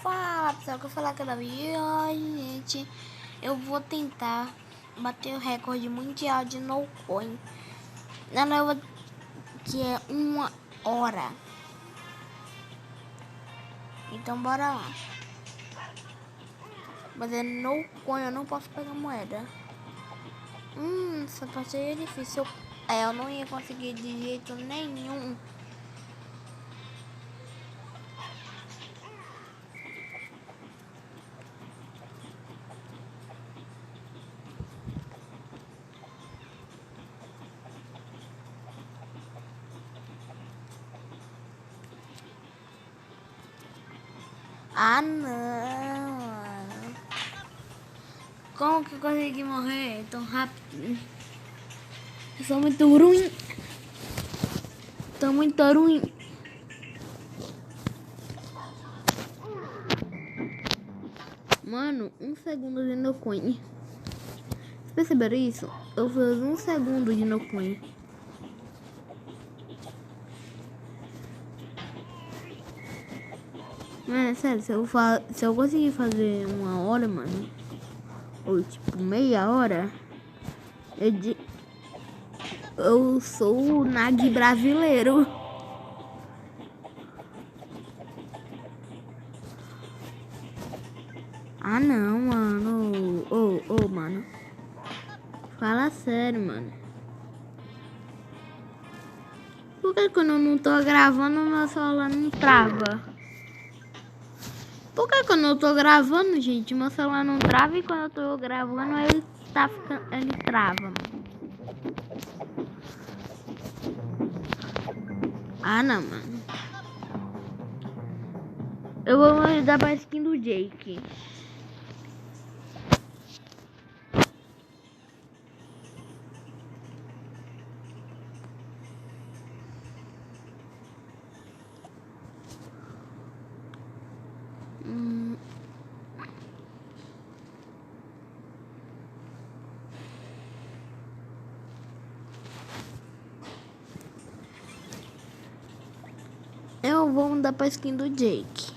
Fala pessoal, que eu falar cada vídeo hoje, gente, eu vou tentar bater o recorde mundial de no coin na nova, que é 1 hora. Então bora lá. Mas é no coin, eu não posso pegar moeda. Essa parte aí é difícil. Eu não ia conseguir de jeito nenhum. Ah, não. Como que eu consegui morrer tão rápido? Eu sou muito ruim. Tô muito ruim. Mano, 1 segundo de no coin. Vocês perceberam isso? Eu fiz 1 segundo de no coin. Mano, é sério, se eu conseguir fazer 1 hora, mano, ou tipo meia hora, eu sou o Nag brasileiro. Ah não, mano. Ô, mano. Fala sério, mano. Por que quando eu não tô gravando, meu celular não trava? Por que quando eu tô gravando, gente, meu celular não trava, e quando eu tô gravando, ele trava, mano. Ah, não, mano. Eu vou mandar pra skin do Jake. Eu vou mudar pra skin do Jake.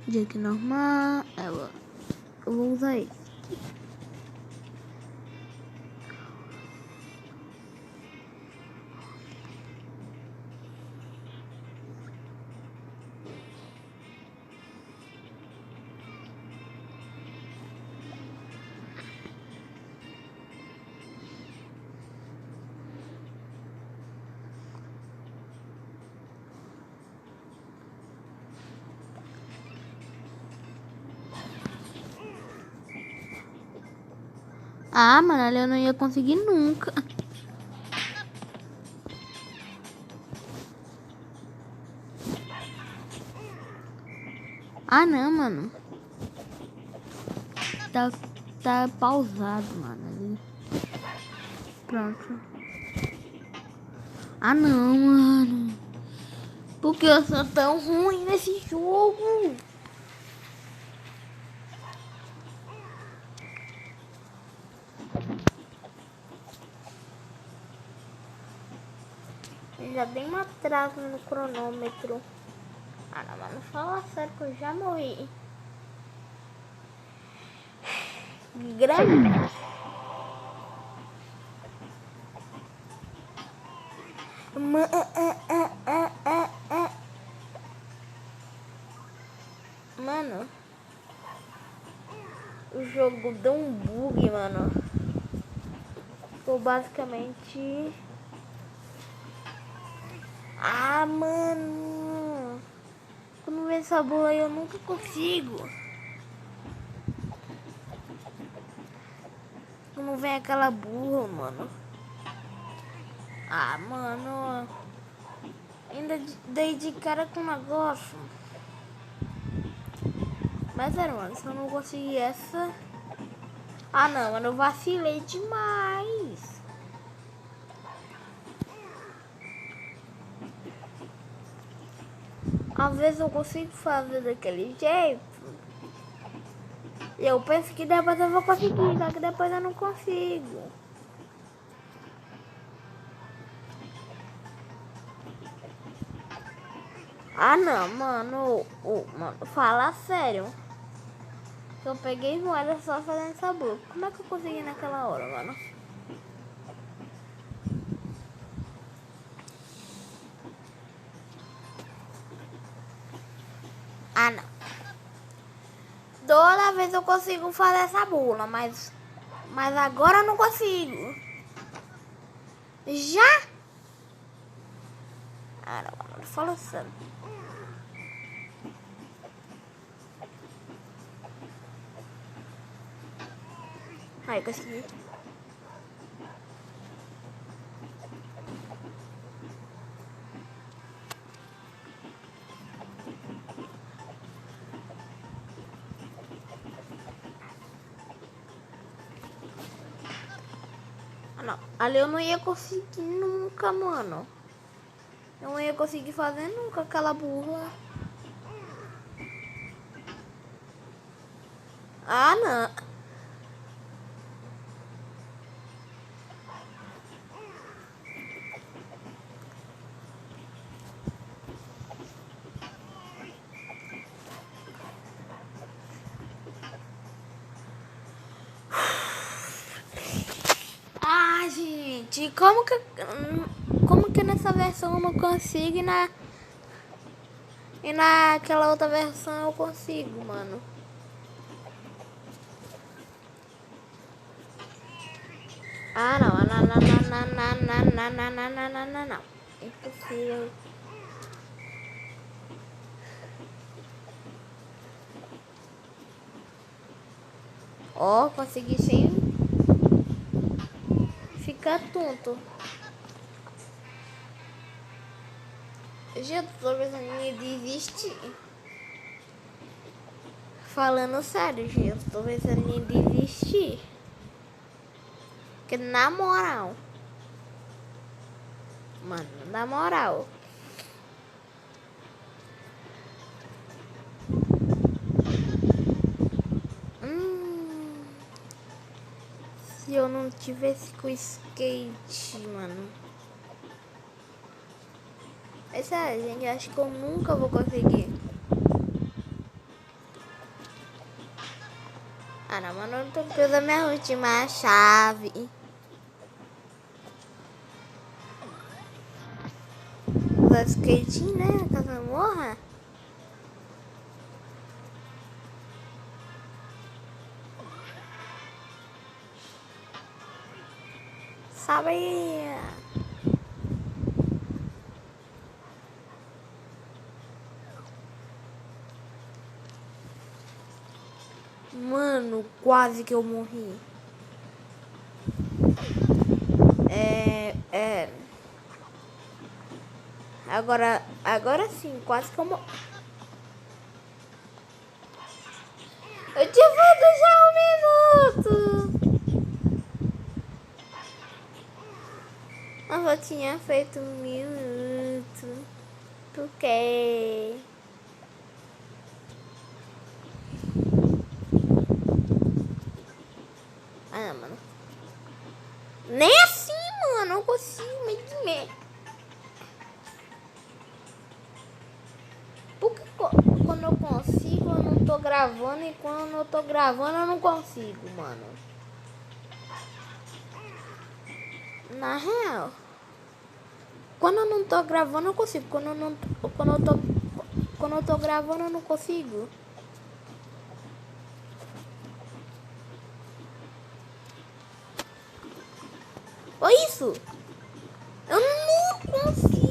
Jake normal. Eu vou usar esse. Ah, mano, ali eu não ia conseguir nunca. Ah, não, mano. Tá pausado, mano. Ali. Pronto. Ah, não, mano. Por que eu sou tão ruim nesse jogo? Já dei uma trava no cronômetro. Ah, não, mano, fala sério que eu já morri. Grande. Mano, o jogo deu um bug, mano. Ficou basicamente... Ah, mano. Quando vem essa bola aí eu nunca consigo. Quando vem aquela burra, mano. Ah, mano. Ainda dei de cara com o negócio. Mas sério, mano, se eu não conseguir essa... Ah, não, mano, eu vacilei demais. Às vezes eu consigo fazer daquele jeito. E eu penso que depois eu vou conseguir, só que depois eu não consigo. Ah, não, mano. Mano, fala sério. Eu peguei moeda só fazendo essa boca. Como é que eu consegui naquela hora, mano? Ah, não. Toda vez eu consigo fazer essa bula, mas agora eu não consigo. Já? Ah, não, mano. Fala sério. Aí, consegui. Ah, não. Ali eu não ia conseguir nunca, mano. Eu não ia conseguir fazer nunca aquela burla. Ah, não. Ah, gente, como que nessa versão eu não consigo e naquela outra versão eu consigo, mano? Ah, não, não, não, não, não, não, não, não, não, não, não, não, não. Impossível. Ó, consegui sim. Fica tonto. Já tô pensando em desistir. Falando sério, gente, eu tô pensando em desistir. Porque na moral, mano, na moral. Se eu não tivesse com skate, mano. É sério, gente, acho que eu nunca vou conseguir. Ah, não, mano, eu não tô pela minha última chave. Usar skate, né? Caso morra. Sabe? Mano, quase que eu morri. Agora sim, quase que eu morri. Eu tinha feito já 1 minuto. Eu só tinha feito 1 minuto. Por quê? Ah, não, mano. Nem assim, mano. Eu consigo meio de medo. Porque quando eu consigo, eu não tô gravando. E quando eu tô gravando, eu não consigo, mano. Na real. Quando eu não tô gravando, eu consigo. Quando eu tô gravando, eu não consigo. Olha isso. Eu não consigo.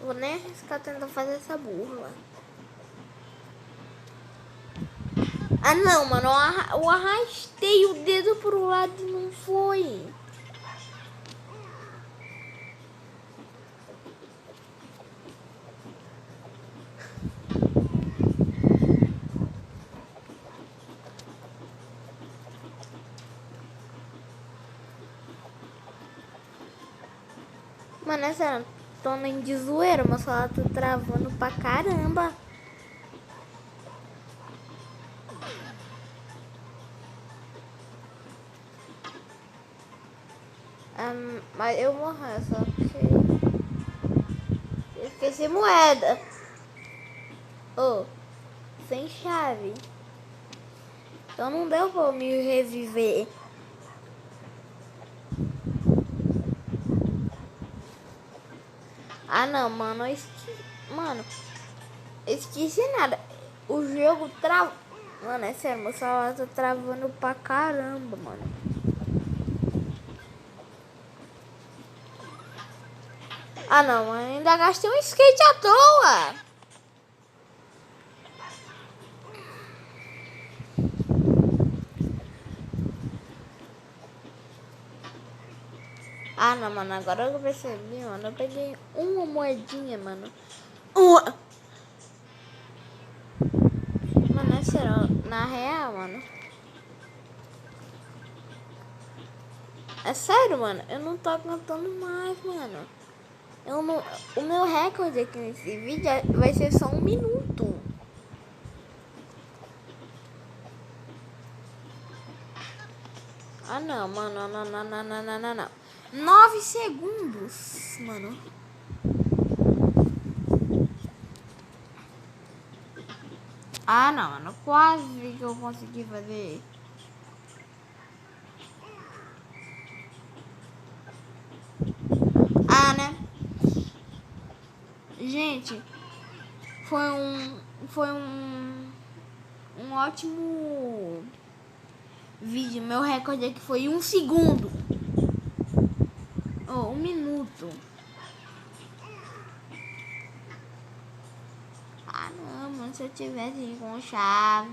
Vou nem arriscar tentando fazer essa burla. Ah, não, mano. Eu arrastei o dedo pro lado e não foi. Mano, é sério, tô nem de zoeira, meu celular tá travando pra caramba. Mas eu morri só porque eu esqueci moeda. Oh, sem chave. Então não deu pra me reviver. Ah não, mano, esqueci nada. O jogo trava. Mano, é sério, meu celular tá travando pra caramba, mano. Ah não, mano, ainda gastei um skate à toa. Ah não, mano, agora eu percebi, mano. Eu peguei uma moedinha, mano. Uma. Mano, é sério, na real, mano. É sério, mano, eu não tô aguentando mais, mano. Eu não, o meu recorde aqui nesse vídeo vai ser só 1 minuto. Ah não, mano, não. 9 segundos, mano. Ah não, mano, quase que eu consegui fazer. Ah, né? Gente, foi um ótimo vídeo. Meu recorde aqui foi 1 segundo. Oh, 1 minuto. Ah não, mano, se eu tivesse com chave.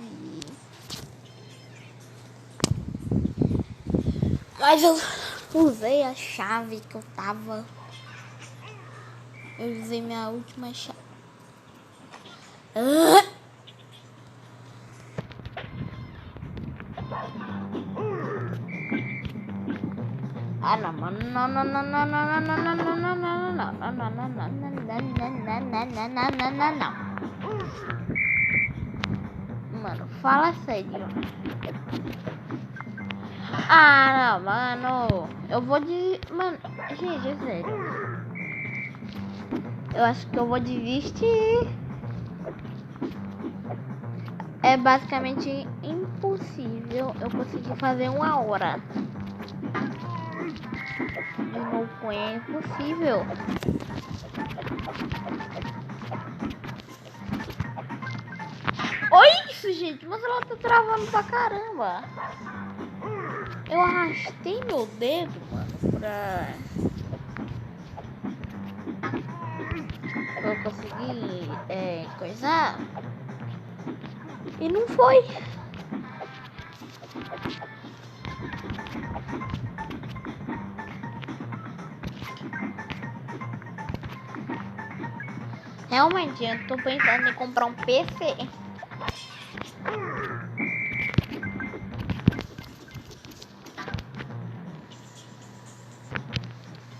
Mas eu usei a chave que eu tava. Eu usei minha última chave. Ah não, mano, não. Mano, fala sério. Ah, não, mano. Eu vou de... Mano, gente, é sério. Eu acho que eu vou desistir. É basicamente impossível eu conseguir fazer 1 hora. De novo, é impossível. Olha isso, gente. Mas ela tá travando pra caramba. Eu arrastei meu dedo, mano, pra eu conseguir coisar. E não foi. Realmente, eu tô pensando em comprar um PC.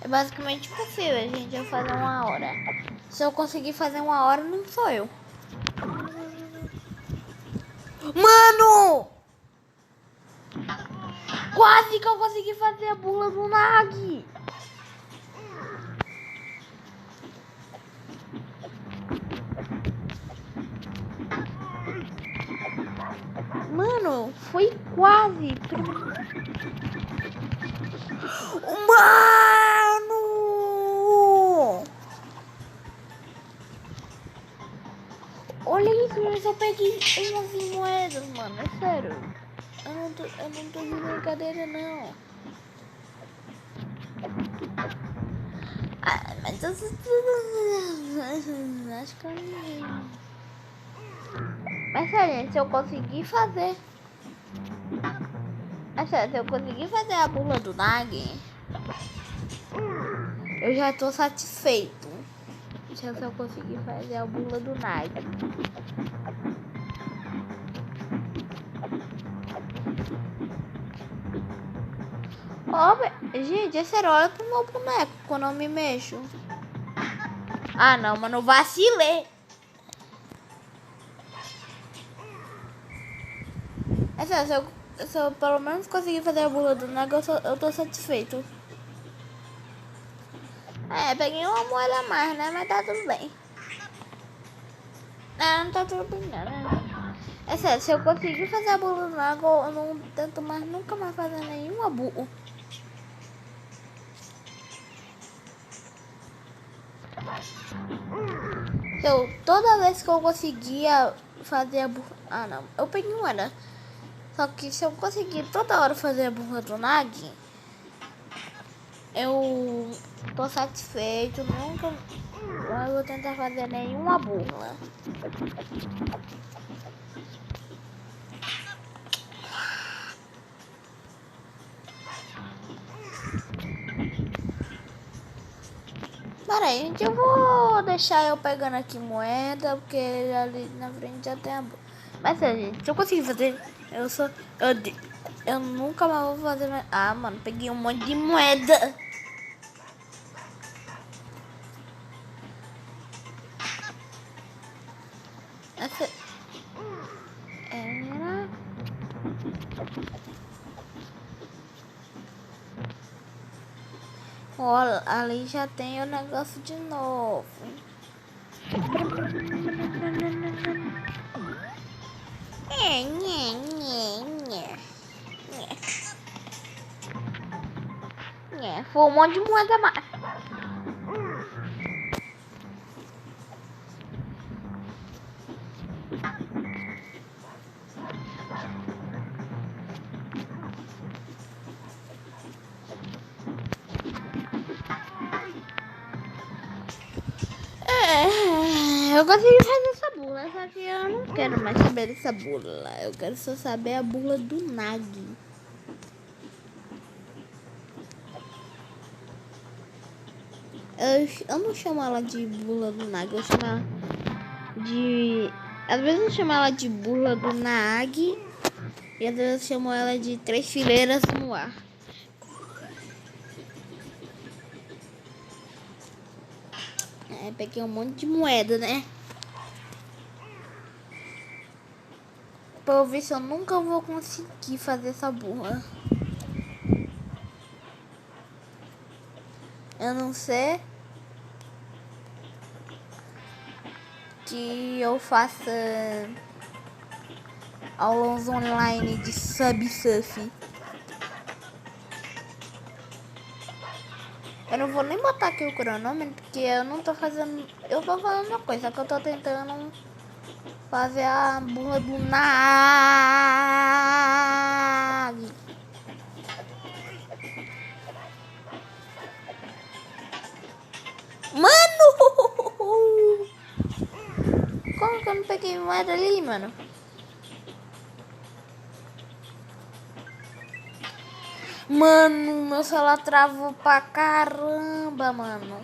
É basicamente impossível, gente, eu fazer 1 hora. Se eu conseguir fazer 1 hora, não sou eu. Mano! Quase que eu consegui fazer a bula do Nag. Mano, foi quase. Mano! Olha isso, eu só peguei 11 moedas, mano. É sério. Eu não tô de brincadeira, não. Ah, mas eu acho que eu não. Mas sério, se eu conseguir fazer. Mas sério, se eu conseguir fazer a bula do Nag, eu já tô satisfeito. Se eu conseguir fazer a bula do Nag. Gente, é sério, olha pro meu boneco quando eu me mexo. Ah, não, mano, eu vacilei. É sério, se eu pelo menos conseguir fazer a burla do negócio, eu tô satisfeito. É, peguei uma moeda a mais, né? Mas tá tudo bem. Não tá tudo bem, não, né? É sério, se eu conseguir fazer a burla do negócio, eu não tento mais, nunca mais fazer nenhuma burla. Toda vez que eu conseguia fazer a burra... Ah, não. Eu peguei uma, né? Só que se eu conseguir toda hora fazer a burra do Nag, eu tô satisfeito. Nunca vou tentar fazer nenhuma burla. Pera aí, gente. Eu vou deixar eu pegando aqui moeda, porque ali na frente já tem a burra. Mas, gente, se eu conseguir fazer... Eu nunca mais vou fazer mais... Ah, mano, peguei um monte de moeda. Essa... Era... Olha, ali já tem o negócio de novo. Foi um monte de moeda mais. Eu consegui fazer essa bula, só que eu não quero mais saber dessa bula. Eu quero só saber a bula do Nag. Eu não chamo ela de bula do Nag, eu chamo ela de... Às vezes eu chamo ela de bula do Nag e às vezes eu chamo ela de 3 fileiras no ar. Peguei um monte de moeda, né? Pra eu ver se eu nunca vou conseguir fazer essa burra. Eu não sei que eu faça aulas online de Subsurf. Eu não vou nem botar aqui o cronômetro, porque eu não tô fazendo... Eu tô fazendo uma coisa, que eu tô tentando fazer a burra do Nag. Mano! Como que eu não peguei moeda ali, mano? Mano, meu celular travou pra caramba, mano.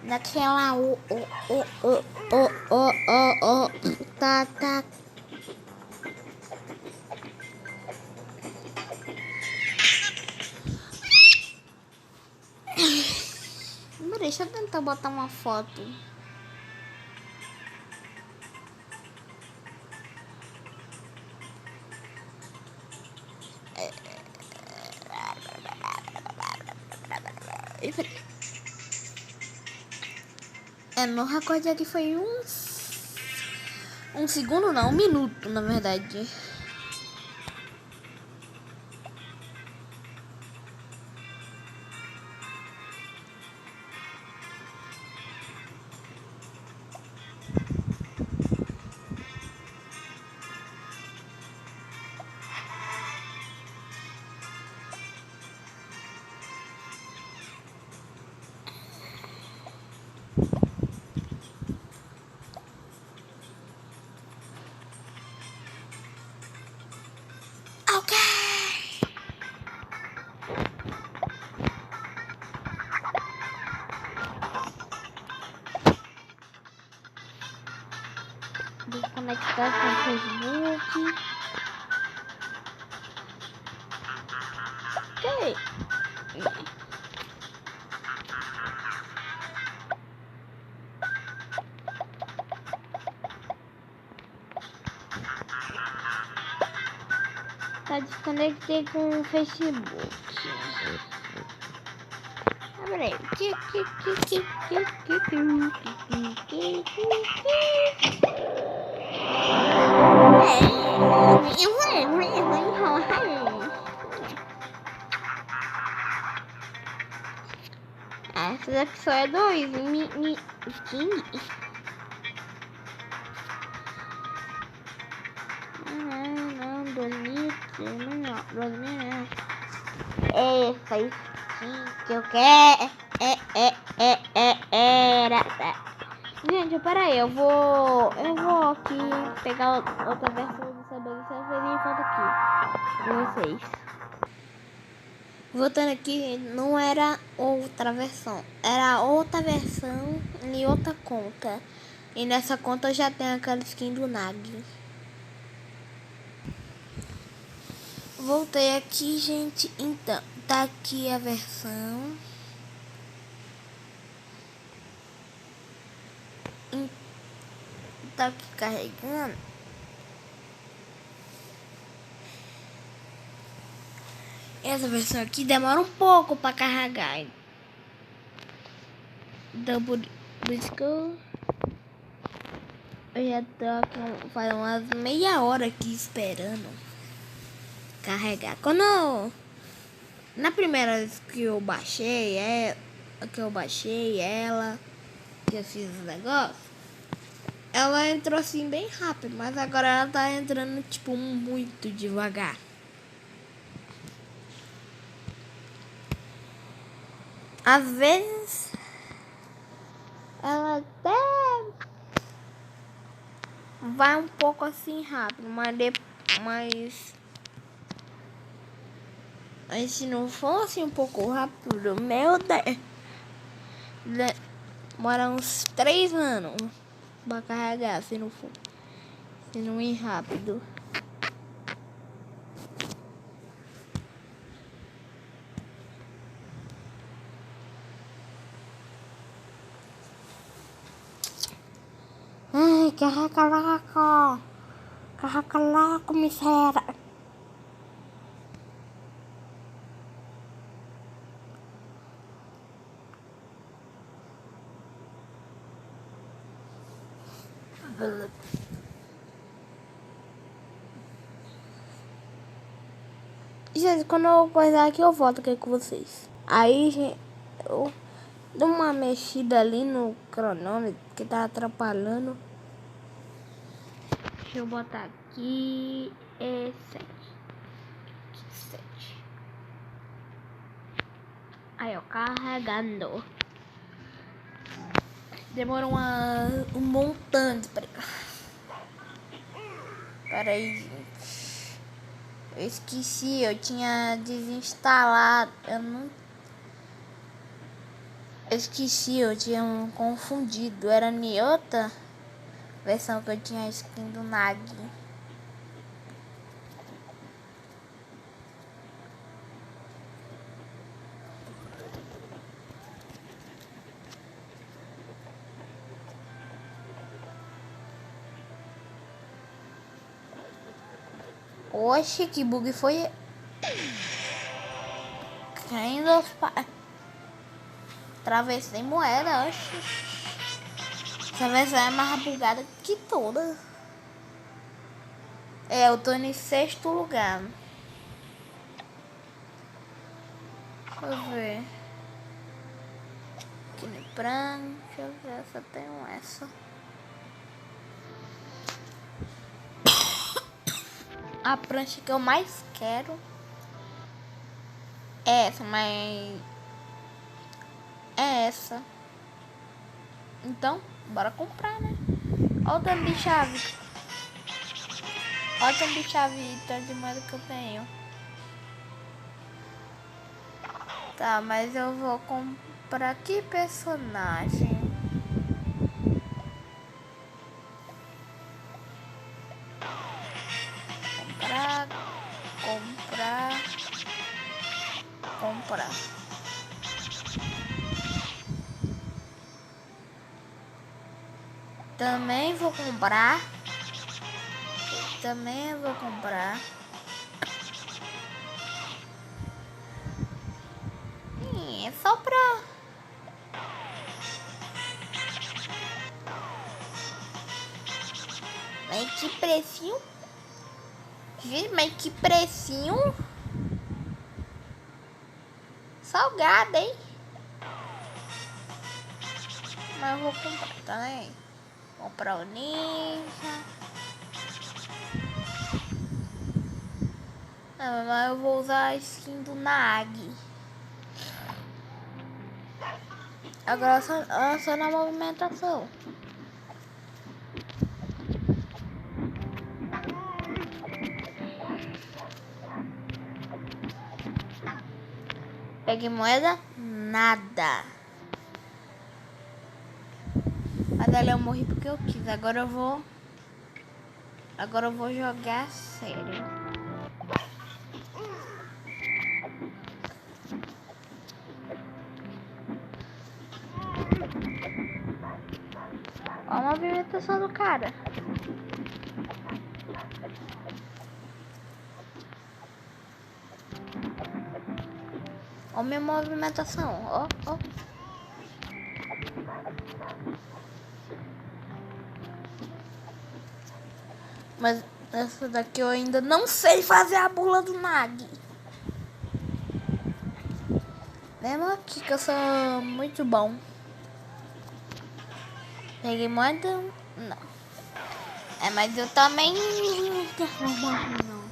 Naquela tá. Deixa eu tentar botar uma foto. Meu recorde aqui foi um segundo, não, 1 minuto, na verdade. Ok. Desconectar com o Facebook. Tá, desconectei com o Facebook. Abre aí. Essa daqui só é 2. Sting. Não, bonito. Não. Essa skin que eu quero. Era. Gente, peraí, eu vou aqui pegar outra versão do Subway Surfer e volto aqui com vocês. Voltando aqui, não era outra versão, era outra versão em outra conta. E nessa conta eu já tenho aquela skin do Nagi. Voltei aqui, gente. Então, tá aqui a versão. Tá aqui carregando. Essa versão aqui demora um pouco pra carregar. Então, por isso que eu já tô aqui, faz umas meia hora aqui esperando carregar. Na primeira vez que eu baixei ela, que eu fiz os negócios, ela entrou assim bem rápido, mas agora ela tá entrando tipo muito devagar. Às vezes ela até vai um pouco assim rápido, mas se não fosse um pouco rápido, meu Deus, demora uns 3 anos pra carregar, se não ir rápido. Ai, carrega logo, miséria. Gente, quando eu coisar aqui, eu volto aqui com vocês. Aí, gente, eu dou uma mexida ali no cronômetro que tá atrapalhando. Deixa eu botar aqui. É 7. Aí, ó, carregando. Demorou um bom tanto. Peraí, gente. Eu esqueci, eu tinha desinstalado. Eu esqueci, eu tinha confundido. Era em outra versão que eu tinha a skin do Nagi. Oxe, que bug foi? Caindo aos pais. Travessei moeda, oxe. Essa versão é mais bugada que todas. Eu tô em 6º lugar. Deixa eu ver. Aqui no prancha, deixa eu ver, só tenho essa. A prancha que eu mais quero é essa, mas é essa. Então, bora comprar, né? Olha o tanto de chave. Olha o tanto de chave e tanto de moeda que eu tenho. Tá, mas eu vou comprar que personagem? Comprar. Também vou comprar. É só pra... Mas que precinho. Gente, mas que precinho. Salgado, hein? Mas eu vou comprar, tá, né? Comprar o ninja. Não, mas eu vou usar a skin do Nag. Agora só na movimentação. Peguei moeda? Nada. Mas ali eu morri porque eu quis. Agora eu vou jogar sério. Olha a movimentação do cara. Olha a minha movimentação. Ó, ó. Mas essa daqui eu ainda não sei fazer a bula do Nag. Lembra aqui que eu sou muito bom. Peguei moeda? Não. É, mas eu também não.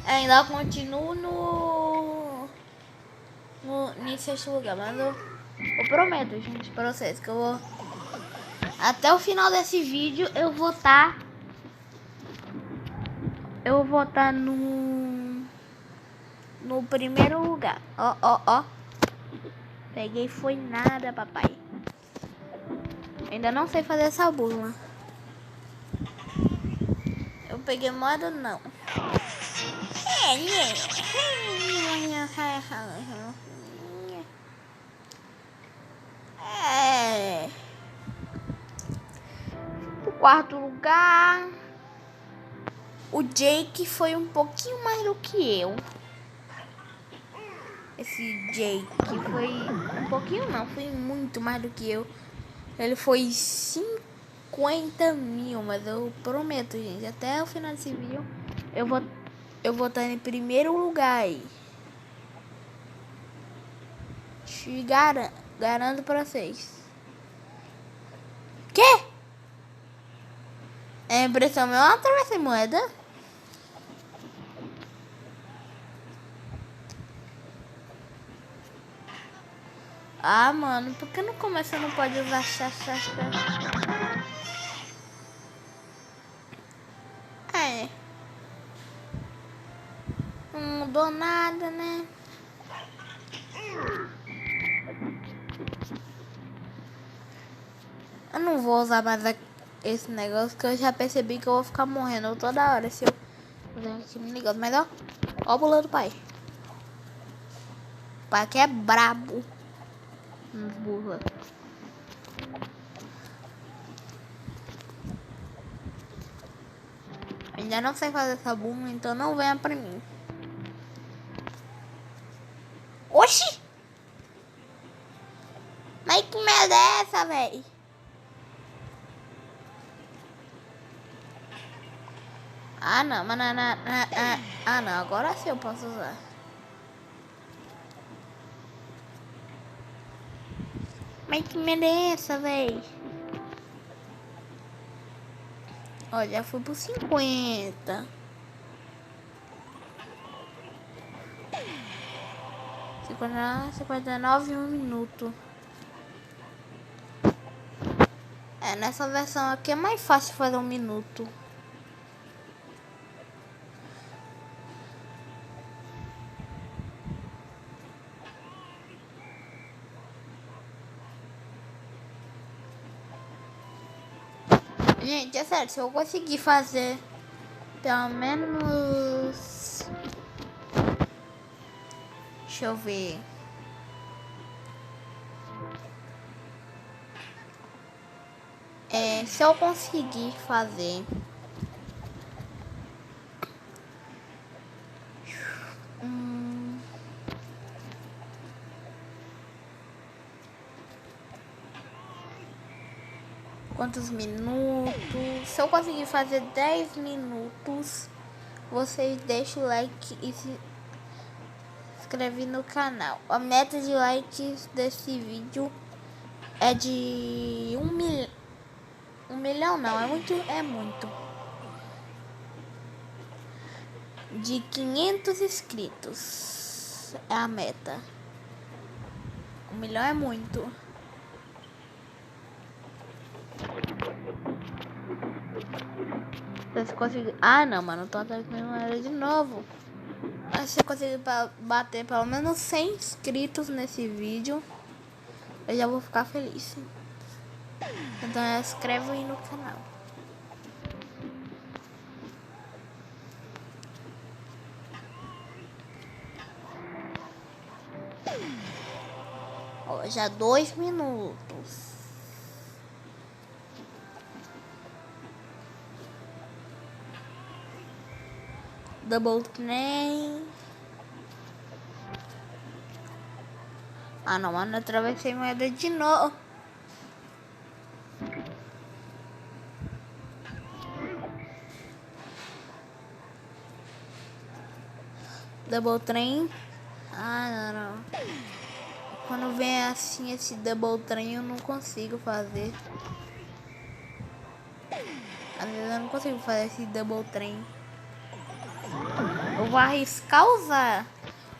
Ainda continuo nesse lugar, mas eu prometo, gente, pra vocês que eu vou... Até o final desse vídeo eu vou estar... no primeiro lugar. Ó, ó, ó. Peguei foi nada, papai. Ainda não sei fazer essa bula. Eu peguei moeda, não. O quarto lugar. O Jake foi um pouquinho mais do que eu. Esse Jake foi um pouquinho, não, foi muito mais do que eu. Ele foi 50 mil, mas eu prometo, gente, até o final desse vídeo eu vou estar em primeiro lugar aí. Te garanto pra vocês. Que? É impressão meu, atravessei moeda. Ah, mano, por que no começo não pode usar chachachá? É. Não mudou nada, né? Eu não vou usar mais esse negócio, que eu já percebi que eu vou ficar morrendo toda hora se eu usar esse negócio. Mas ó, ó o bula do pai. O pai que é brabo. Burra. Ainda não sei fazer essa bula, então não venha pra mim. Oxi! Mas que merda é essa, véi? Ah, não, mas não, agora sim eu posso usar. Mas que merda é essa, véi? Ó, já fui por 50. 59 em 1 minuto. É, nessa versão aqui é mais fácil fazer 1 minuto. Gente, é sério, se eu conseguir fazer pelo menos... Deixa eu ver. Se eu conseguir fazer... quantos minutos. Se eu conseguir fazer 10 minutos, vocês deixam o like e se inscreve no canal. A meta de likes desse vídeo é de 1 milhão não, é muito. De 500 inscritos é a meta. 1 milhão é muito. Se você conseguir... Ah, não, mano. Eu tô atrás de novo. Mas se você conseguir bater pelo menos 100 inscritos nesse vídeo, eu já vou ficar feliz. Então se inscreve aí no canal. Ó, já 2 minutos. Double train. Ah não, mano, eu atravessei moeda de novo. Double train. Ah não. Quando vem assim esse double train eu não consigo fazer. Às vezes eu não consigo fazer esse double train. Eu vou arriscar usar.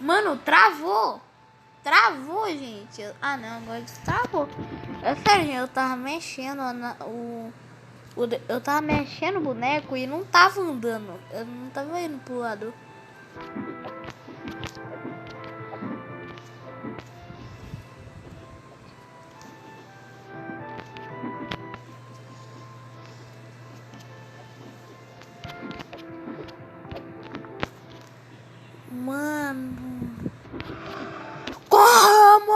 Mano, travou. Travou, gente. Ah, não, agora destravou. É sério, eu tava mexendo eu tava mexendo o boneco e não tava andando. Eu não tava indo pro lado. Mano, como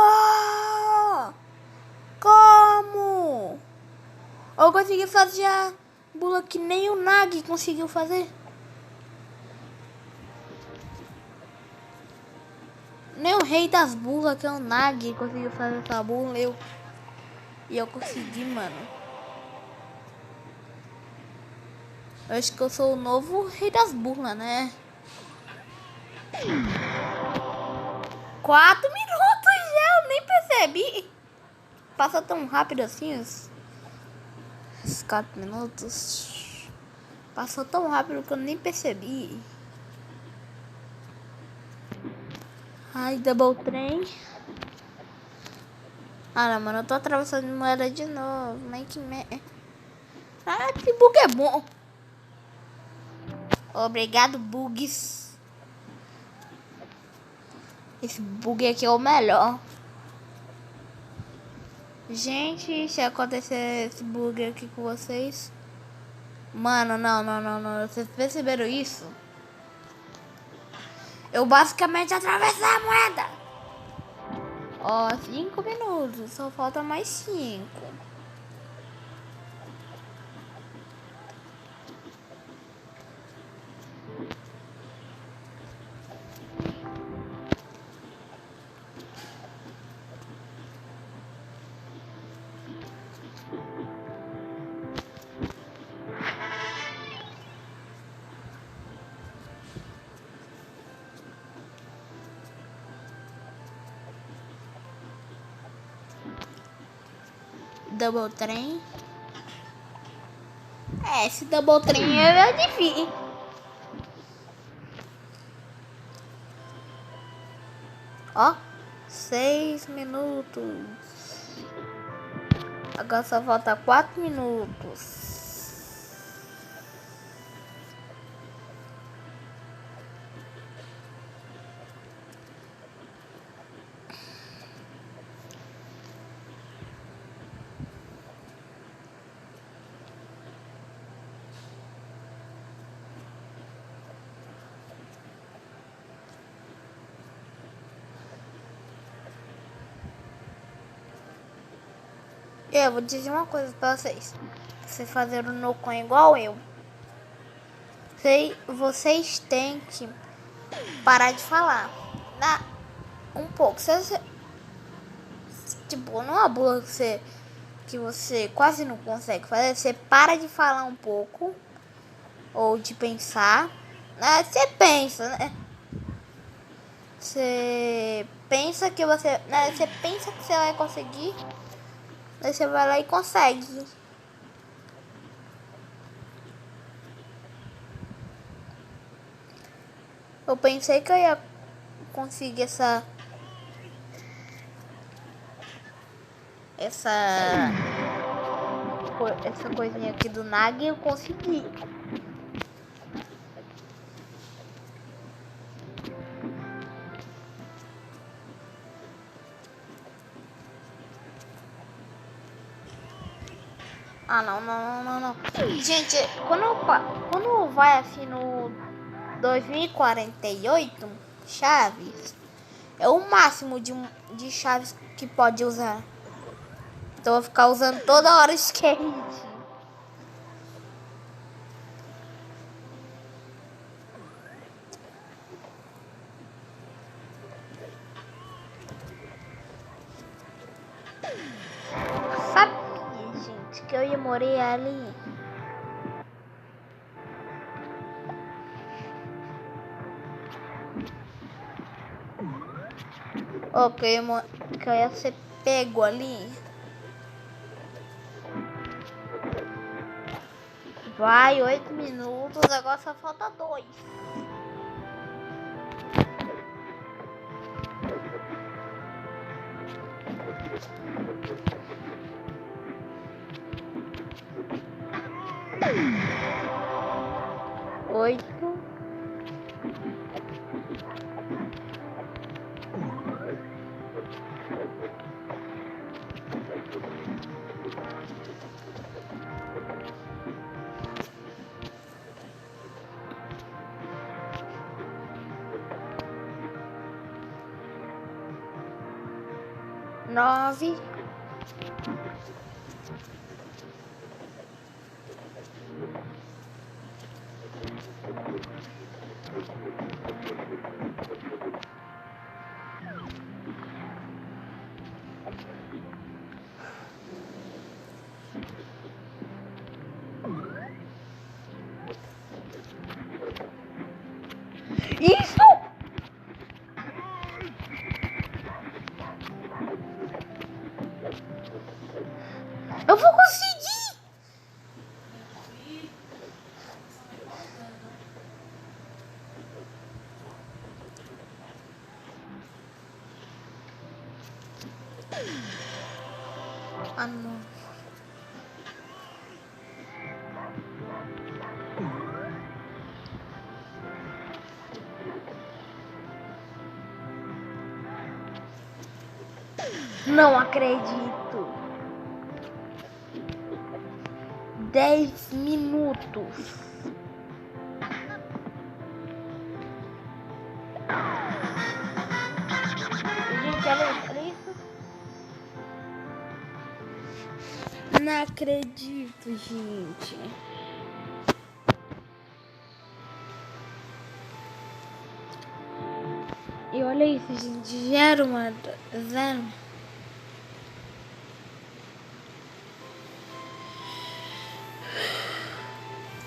eu consegui fazer a bula que nem o Nagi conseguiu fazer? Nem o rei das bulas, que é o Nagi, conseguiu fazer essa bula. E eu consegui, mano. Eu acho que eu sou o novo rei das bulas, né? 4 minutos já, eu nem percebi. Passa tão rápido assim os 4 minutos. Passou tão rápido que eu nem percebi. Ai, double train. Ah não, mano, eu tô atravessando moeda de novo. Ah, que bug é bom. Obrigado, bugs. Esse bug aqui é o melhor. Gente, se acontecer esse bug aqui com vocês... Mano, não. Vocês perceberam isso? Eu basicamente atravessei a moeda. Ó, 5 minutos. Só falta mais 5. Double train. Esse double train é difícil. Ó, 6 minutos. Agora só falta 4 minutos. Eu vou dizer uma coisa pra vocês. Vocês fazerem o Nocon igual eu. Vocês têm que parar de falar. Um pouco. Tipo, não é uma bula que que você quase não consegue fazer, você para de falar um pouco ou de pensar. Você pensa, né? Você pensa que você, né? Você pensa que você vai conseguir, aí você vai lá e consegue. Eu pensei que eu ia conseguir essa coisinha aqui do Nag, eu consegui. Ah, não. Gente, quando vai assim no 2048 chaves, é o máximo de chaves que pode usar. Então eu vou ficar usando toda hora skate. Sabia, gente, que eu ia morrer ali. Que eu ia ser pego ali. Vai, 8 minutos, agora só falta 2. Oito. Nove. Isso! Eu vou conseguir! Ah, não. Não acredito. 10 minutos. Gente, olha isso. Não acredito, gente. E olha isso, gente. Zero.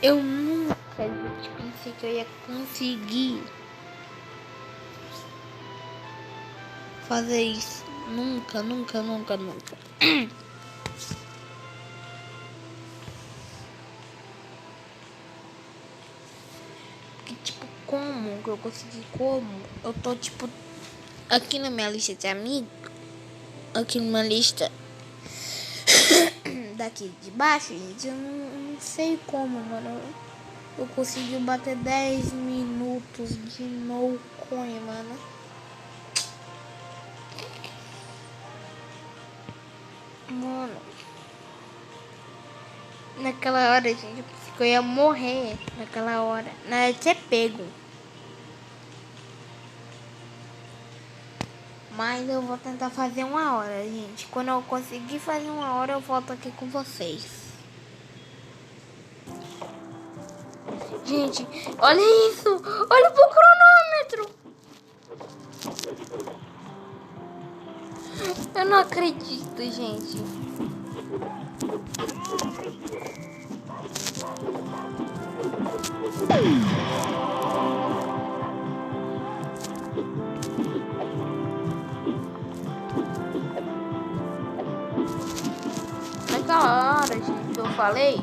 Eu nunca pensei que eu ia conseguir fazer isso. Nunca. Porque, tipo, como que eu consegui? Como? Eu tô, tipo, aqui na minha lista de amigos. Aqui numa lista daqui de baixo, gente. Eu não sei como, mano. Eu consegui bater 10 minutos de no coin, mano. Mano. Naquela hora, gente, eu pensei que eu ia morrer. Naquela hora. Na hora de ser pego. Mas eu vou tentar fazer 1 hora, gente. Quando eu conseguir fazer 1 hora, eu volto aqui com vocês. Gente, olha isso. Olha pro cronômetro. Eu não acredito, gente. falei,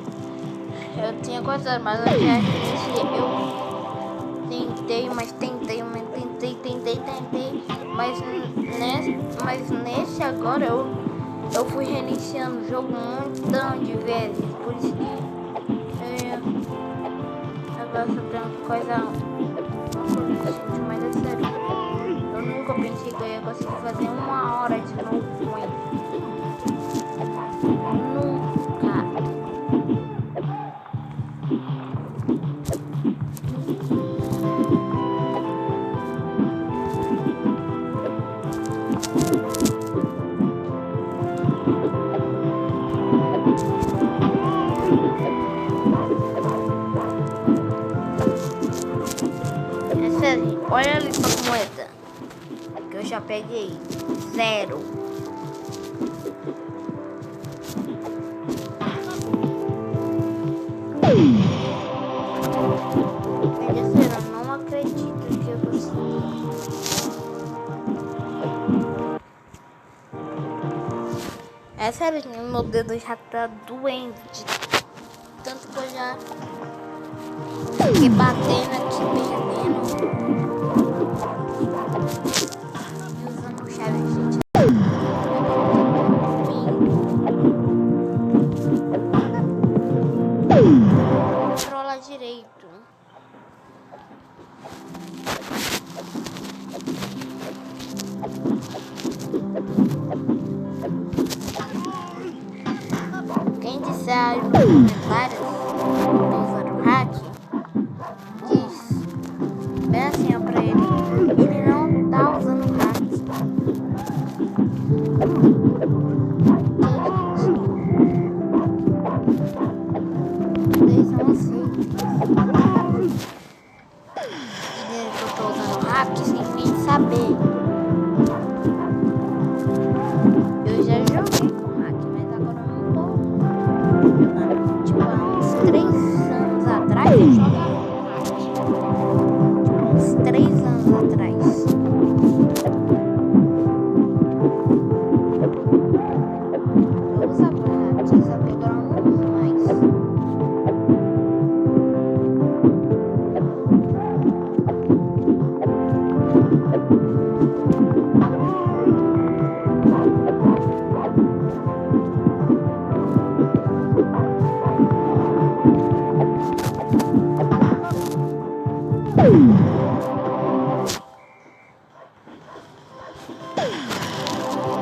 eu tinha gostado, mas eu já iniciei. Eu tentei, mas tentei, mas nesse agora eu fui reiniciando o jogo um montão de vezes, por isso que agora sobre uma coisa, gente, mas é sério, eu nunca pensei que eu ia conseguir fazer 1 hora de novo com ele. Olha ali sua moeda, que eu já peguei, 0. Eu não acredito que eu consegui. É sério, meu dedo já tá doendo de tanto que eu já fiquei batendo aqui, perdendo. Usando chave, gente. Controla direito. Quem disser aí nos comentários usando o hack, diz bem assim ó, pra ele não tá usando o hack. Vocês são assim. Dizendo que eu tô usando o hack sem nem saber. Eu já joguei com hack, mas agora eu não tô jogando. Tipo, há uns 3 anos atrás eu jogava com hack. Tipo, uns 3 anos atrás. Eu usava hack, só que agora eu não uso mais.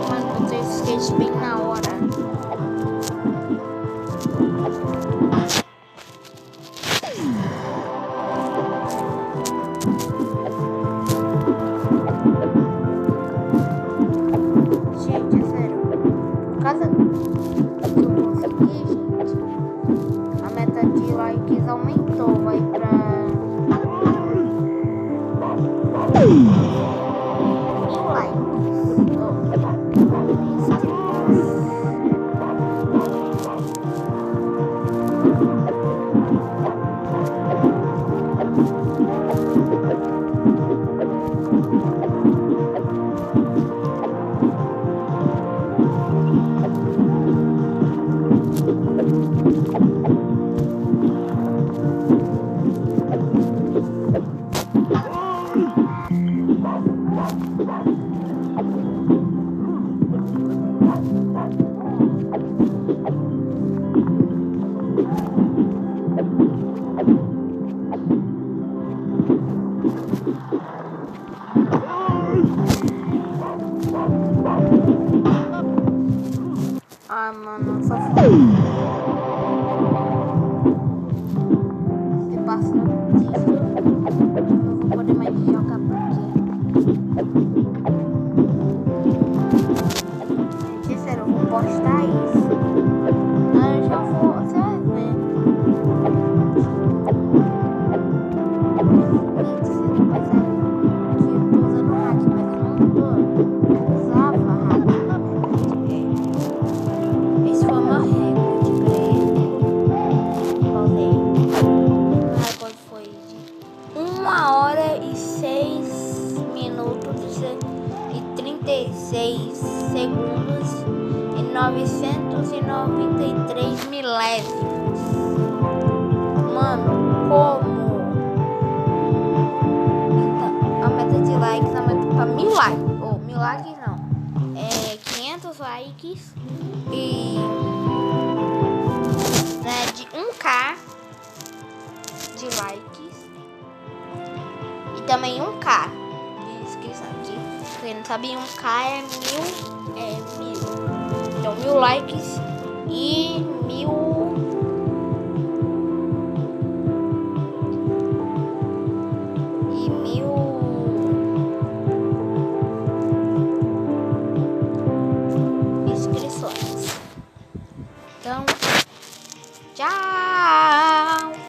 Mas botei esse skate bem na hora. Gente, é sério. Por causa que eu consegui, gente, a meta de likes aumentou. Vai pra 1000 likes. Ah, mano, só foi. Se passar disso, eu não vou poder mais jogar porque. Gente, sério, eu vou postar isso. Aí eu já vou, você vai ver. Você vai pensar que eu tô usando hack, mas eu não tô. Eu usava hack. Esse foi o meu recorde pra ele. Pausei. Ai, quando foi de 1 hora e 6 minutos e 36 segundos e 993 milésimos. Mano, como? Então, a meta de likes aumenta pra 1000 likes. Ou 1000 likes não. 500 likes. E né, de 1k de likes. E também 1k de inscrição aqui. Quem não sabe, 1k é 1000. Então 1000 likes e 1000